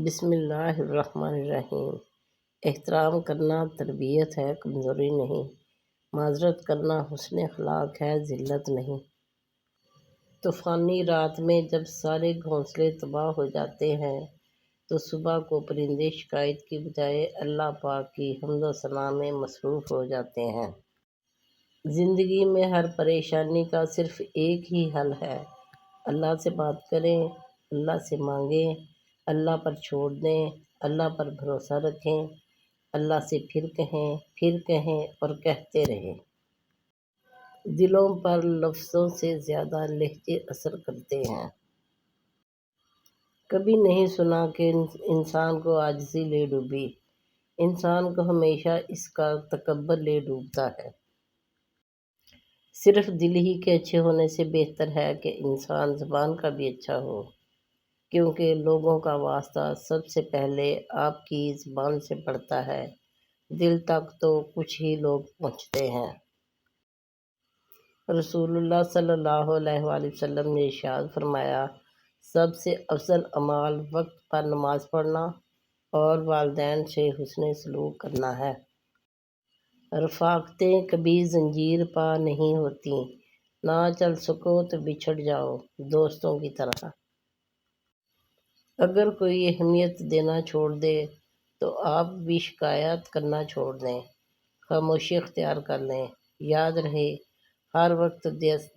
بسم اللہ الرحمن الرحیم۔ احترام کرنا تربیت ہے، کمزوری نہیں۔ معذرت کرنا حسن اخلاق ہے، ذلت نہیں۔ طوفانی رات میں جب سارے گھونسلے تباہ ہو جاتے ہیں تو صبح کو پرندے شکایت کی بجائے اللہ پاک کی حمد و ثنا میں مصروف ہو جاتے ہیں۔ زندگی میں ہر پریشانی کا صرف ایک ہی حل ہے، اللہ سے بات کریں، اللہ سے مانگیں، اللہ پر چھوڑ دیں، اللہ پر بھروسہ رکھیں، اللہ سے پھر کہیں اور کہتے رہیں۔ دلوں پر لفظوں سے زیادہ لہجے اثر کرتے ہیں۔ کبھی نہیں سنا کہ انسان کو عاجزی لے ڈوبی، انسان کو ہمیشہ اس کا تکبر لے ڈوبتا ہے۔ صرف دل ہی کے اچھے ہونے سے بہتر ہے کہ انسان زبان کا بھی اچھا ہو، کیونکہ لوگوں کا واسطہ سب سے پہلے آپ کی زبان سے پڑتا ہے، دل تک تو کچھ ہی لوگ پہنچتے ہیں۔ رسول اللہ صلی اللہ علیہ وآلہ وسلم نے ارشاد فرمایا، سب سے افضل اعمال وقت پر نماز پڑھنا اور والدین سے حسن سلوک کرنا ہے۔ رفاقتیں کبھی زنجیر پا نہیں ہوتیں، نہ چل سکو تو بچھڑ جاؤ، دوستوں کی طرح۔ اگر کوئی اہمیت دینا چھوڑ دے تو آپ بھی شکایت کرنا چھوڑ دیں، خاموشی اختیار کر لیں۔ یاد رہے، ہر وقت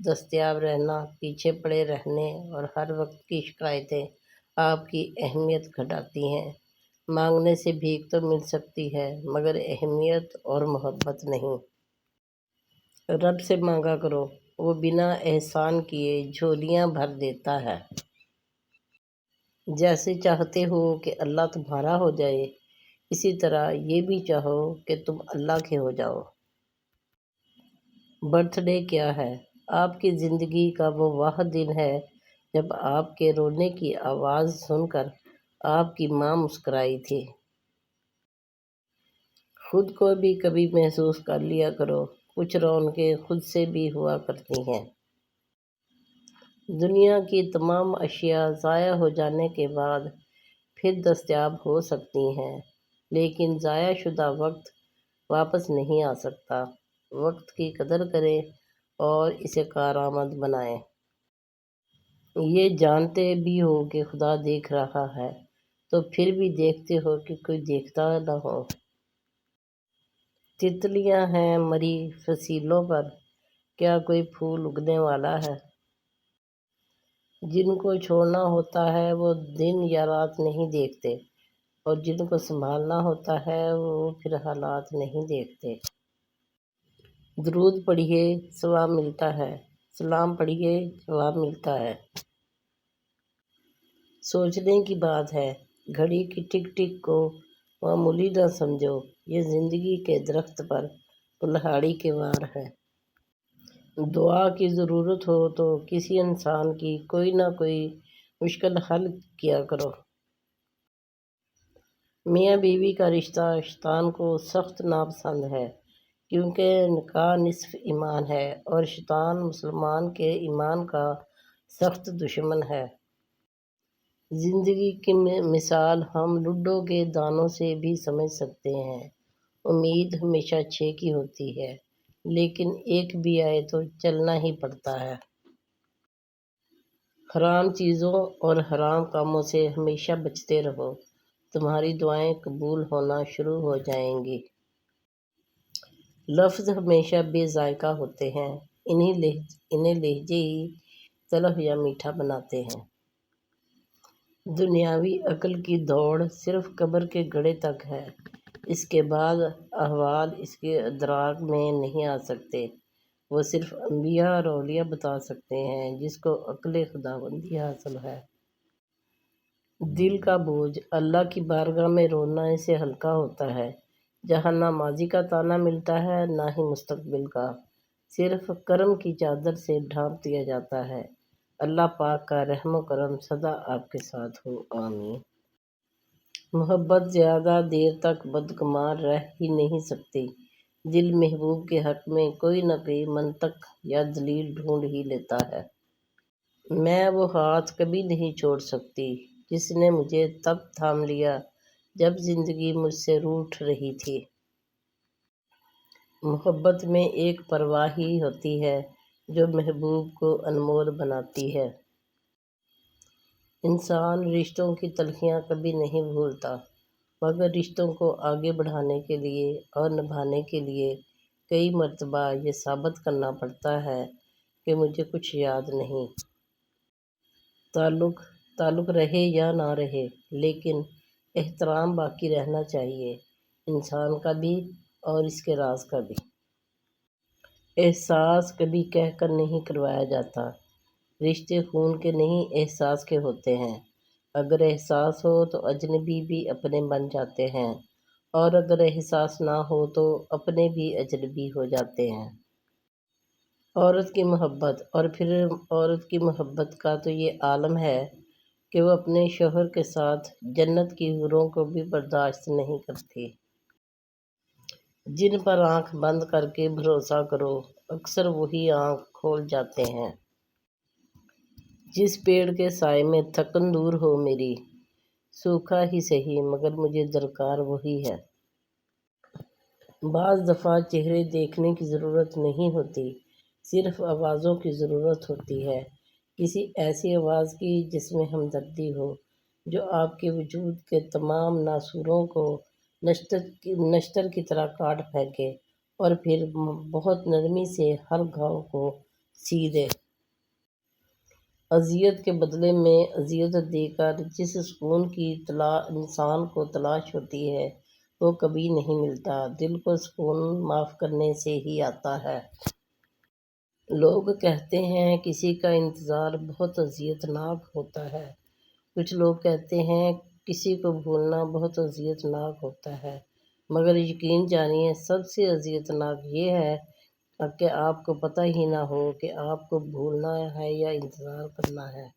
دستیاب رہنا پیچھے پڑے رہنے اور ہر وقت کی شکایتیں آپ کی اہمیت گھٹاتی ہیں۔ مانگنے سے بھیک تو مل سکتی ہے مگر اہمیت اور محبت نہیں۔ رب سے مانگا کرو، وہ بنا احسان کیے جھولیاں بھر دیتا ہے۔ جیسے چاہتے ہو کہ اللہ تمہارا ہو جائے، اسی طرح یہ بھی چاہو کہ تم اللہ کے ہو جاؤ۔ برتھ ڈے کیا ہے؟ آپ کی زندگی کا وہ واحد دن ہے جب آپ کے رونے کی آواز سن کر آپ کی ماں مسکرائی تھی۔ خود کو بھی کبھی محسوس کر لیا کرو، کچھ رونقیں خود سے بھی ہوا کرتی ہیں۔ دنیا کی تمام اشیاء ضائع ہو جانے کے بعد پھر دستیاب ہو سکتی ہیں، لیکن ضائع شدہ وقت واپس نہیں آ سکتا۔ وقت کی قدر کریں اور اسے کارآمد بنائیں۔ یہ جانتے بھی ہو کہ خدا دیکھ رہا ہے تو پھر بھی دیکھتے ہو کہ کوئی دیکھتا نہ ہو۔ تتلیاں ہیں مری فصیلوں پر، کیا کوئی پھول اگنے والا ہے؟ جن کو چھوڑنا ہوتا ہے وہ دن یا رات نہیں دیکھتے، اور جن کو سنبھالنا ہوتا ہے وہ پھر حالات نہیں دیکھتے۔ درود پڑھیے، ثواب ملتا ہے، سلام پڑھیے، جواب ملتا ہے۔ سوچنے کی بات ہے، گھڑی کی ٹک ٹک کو معمولی نہ سمجھو، یہ زندگی کے درخت پر کلہاڑی کے وار ہے۔ دعا کی ضرورت ہو تو کسی انسان کی کوئی نہ کوئی مشکل حل کیا کرو۔ میاں بیوی کا رشتہ شیطان کو سخت ناپسند ہے، کیونکہ نکاح نصف ایمان ہے اور شیطان مسلمان کے ایمان کا سخت دشمن ہے۔ زندگی کی مثال ہم لڈو کے دانوں سے بھی سمجھ سکتے ہیں۔ امید ہمیشہ 6 کی ہوتی ہے، لیکن ایک بھی آئے تو چلنا ہی پڑتا ہے۔ حرام چیزوں اور حرام کاموں سے ہمیشہ بچتے رہو، تمہاری دعائیں قبول ہونا شروع ہو جائیں گی۔ لفظ ہمیشہ بے ذائقہ ہوتے ہیں، انہیں لہجے ہی تلخ یا میٹھا بناتے ہیں۔ دنیاوی عقل کی دوڑ صرف قبر کے گڑھے تک ہے، اس کے بعد احوال اس کے ادراک میں نہیں آ سکتے۔ وہ صرف انبیاء اور اولیاء بتا سکتے ہیں جس کو عقل خداوندی حاصل ہے۔ دل کا بوجھ اللہ کی بارگاہ میں رونا اسے ہلکا ہوتا ہے، جہاں نہ ماضی کا تانا ملتا ہے نہ ہی مستقبل کا، صرف کرم کی چادر سے ڈھانپ دیا جاتا ہے۔ اللہ پاک کا رحم و کرم سدا آپ کے ساتھ ہو، آمین۔ محبت زیادہ دیر تک بدگمان رہ ہی نہیں سکتی، دل محبوب کے حق میں کوئی نہ کوئی منطق یا دلیل ڈھونڈ ہی لیتا ہے۔ میں وہ ہاتھ کبھی نہیں چھوڑ سکتی جس نے مجھے تب تھام لیا جب زندگی مجھ سے روٹھ رہی تھی۔ محبت میں ایک پرواہ ہی ہوتی ہے جو محبوب کو انمول بناتی ہے۔ انسان رشتوں کی تلخیاں کبھی نہیں بھولتا، مگر رشتوں کو آگے بڑھانے کے لیے اور نبھانے کے لیے کئی مرتبہ یہ ثابت کرنا پڑتا ہے کہ مجھے کچھ یاد نہیں۔ تعلق رہے یا نہ رہے، لیکن احترام باقی رہنا چاہیے، انسان کا بھی اور اس کے راز کا بھی۔ احساس کبھی کہہ کر نہیں کروایا جاتا۔ رشتے خون کے نہیں، احساس کے ہوتے ہیں۔ اگر احساس ہو تو اجنبی بھی اپنے بن جاتے ہیں، اور اگر احساس نہ ہو تو اپنے بھی اجنبی ہو جاتے ہیں۔ عورت کی محبت، اور پھر عورت کی محبت کا تو یہ عالم ہے کہ وہ اپنے شوہر کے ساتھ جنت کی حوروں کو بھی برداشت نہیں کرتی۔ جن پر آنکھ بند کر کے بھروسہ کرو، اکثر وہی آنکھ کھول جاتے ہیں۔ جس پیڑ کے سائے میں تھکن دور ہو میری، سوکھا ہی سہی مگر مجھے درکار وہی ہے۔ بعض دفعہ چہرے دیکھنے کی ضرورت نہیں ہوتی، صرف آوازوں کی ضرورت ہوتی ہے، کسی ایسی آواز کی جس میں ہمدردی ہو، جو آپ کے وجود کے تمام ناسوروں کو نشتر کی طرح کاٹ پھینکے اور پھر بہت نرمی سے ہر گھاؤ کو سی دے۔ اذیت کے بدلے میں اذیت دے کر جس سکون کی انسان کو تلاش ہوتی ہے وہ کبھی نہیں ملتا۔ دل کو سکون معاف کرنے سے ہی آتا ہے۔ لوگ کہتے ہیں کسی کا انتظار بہت اذیت ناک ہوتا ہے، کچھ لوگ کہتے ہیں کسی کو بھولنا بہت اذیت ناک ہوتا ہے، مگر یقین جانیے سب سے اذیت ناک یہ ہے کہ آپ کو پتہ ہی نہ ہو کہ آپ کو بھولنا ہے یا انتظار کرنا ہے۔